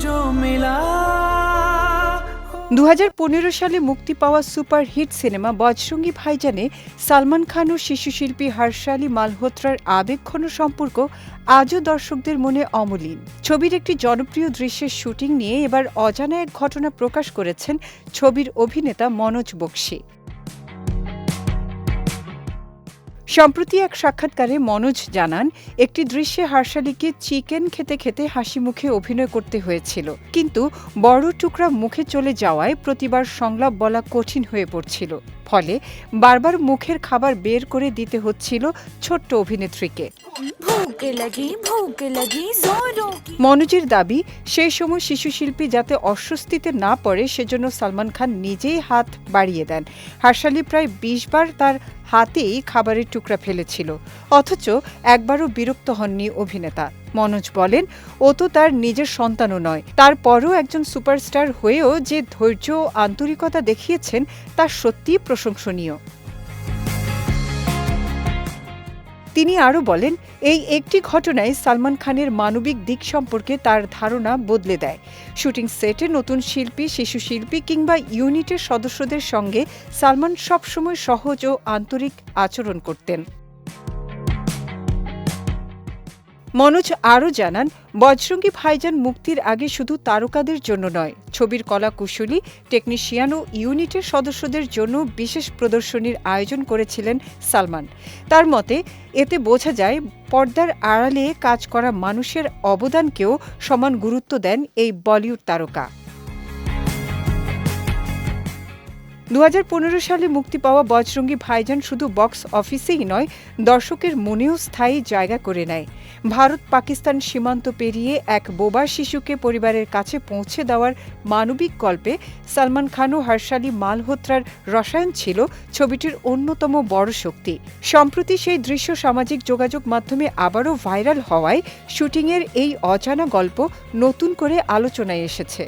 जो मिला। 2015 সালে মুক্তি পাওয়া সুপারহিট সিনেমা বজরঙ্গি ভাইজানে সালমান খান ও শিশুশিল্পী হর্ষালি মালহোত্রার আবেগঘন সম্পর্ক আজও দর্শকদের মনে অমলিন। ছবির একটি জনপ্রিয় দৃশ্যের শুটিং নিয়ে এবার অজানা এক ঘটনা প্রকাশ করেছেন ছবির অভিনেতা মনোজ বক্সী। সম্প্রতি এক সাক্ষাৎকারে মনোজ জানান, একটি দৃশ্যে হর্ষালিকে চিকেন খেতে খেতে হাসি মুখে অভিনয় করতে হয়েছিল, কিন্তু বড় টুকরা মুখে চলে যাওয়ায় প্রতিবার সংলাপ বলা কঠিন হয়ে পড়ছিল, ফলে বারবার মুখের খাবার বের করে দিতে হচ্ছিল ছোট্ট অভিনেত্রীকে। মনোজের দাবি, সেই সময় শিশুশিল্পী যাতে অস্বস্তিতে না পড়ে সেজন্য সালমান খান নিজেই হাত বাড়িয়ে দেন। হর্ষালি প্রায় 20 বার তার হাতেই খাবারের টুকরা ফেলেছিল, অথচ একবারও বিরক্ত হননি অভিনেতা। মনোজ বলেন, ও তো তার নিজের সন্তানও নয়, তারপরও একজন সুপারস্টার হয়েও যে ধৈর্য ও আন্তরিকতা দেখিয়েছেন তা সত্যিই প্রশংসনীয়। তিনি আরও বলেন, এই একটি ঘটনায় সালমান খানের মানবিক দিক সম্পর্কে তার ধারণা বদলে দেয়। শুটিং সেটে নতুন শিল্পী, শিশু শিল্পী কিংবা ইউনিটের সদস্যদের সঙ্গে সালমান সবসময় সহজ ও আন্তরিক আচরণ করতেন। মনোজ আরও জানান, বজরঙ্গি ভাইজান মুক্তির আগে শুধু তারকাদের জন্য নয়, ছবির কলাকুশলী, টেকনিশিয়ান ও ইউনিটের সদস্যদের জন্য বিশেষ প্রদর্শনীর আয়োজন করেছিলেন সালমান। তার মতে, এতে বোঝা যায় পর্দার আড়ালে কাজ করা মানুষের অবদানকেও সমান গুরুত্ব দেন এই বলিউড তারকা। 2015 সালে মুক্তি পাওয়া বজরঙ্গি ভাইজান শুধু বক্স অফিসেই নয়, দর্শকের মনেও স্থায়ী জায়গা করে নেয়। ভারত পাকিস্তান সীমান্ত পেরিয়ে এক বোবা শিশুকে পরিবারের কাছে পৌঁছে দেওয়ার মানবিক গল্পে সালমান খান ও হর্ষালি মালহোত্রার রসায়ন ছিল ছবিটির অন্যতম বড় শক্তি। সম্প্রতি সেই দৃশ্য সামাজিক যোগাযোগ মাধ্যমে আবারও ভাইরাল হওয়ায় শুটিংয়ের এই অজানা গল্প নতুন করে আলোচনায় এসেছে।